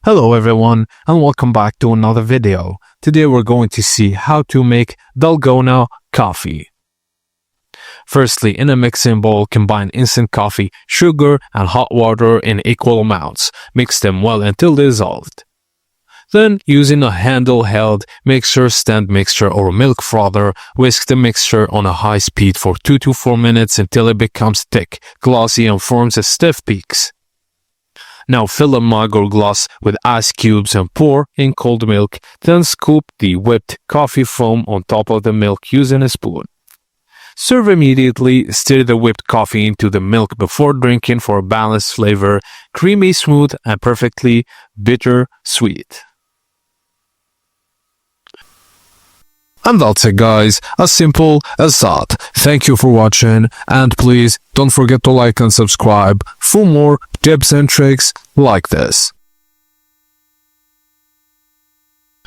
Hello everyone and welcome back to another video. Today we're going to see how to make Dalgona coffee. Firstly, in a mixing bowl, combine instant coffee, sugar and hot water in equal amounts. Mix them well until dissolved. Then, using a handle-held mixer, stand mixer or milk frother, whisk the mixture on a high speed for 2 to 4 minutes until it becomes thick, glossy and forms a stiff peaks. Now fill a mug or glass with ice cubes and pour in cold milk, then scoop the whipped coffee foam on top of the milk using a spoon. Serve immediately, stir the whipped coffee into the milk before drinking for a balanced flavor, creamy, smooth, and perfectly bitter sweet. And that's it guys, as simple as that. Thank you for watching and please don't forget to like and subscribe for more tips and tricks like this.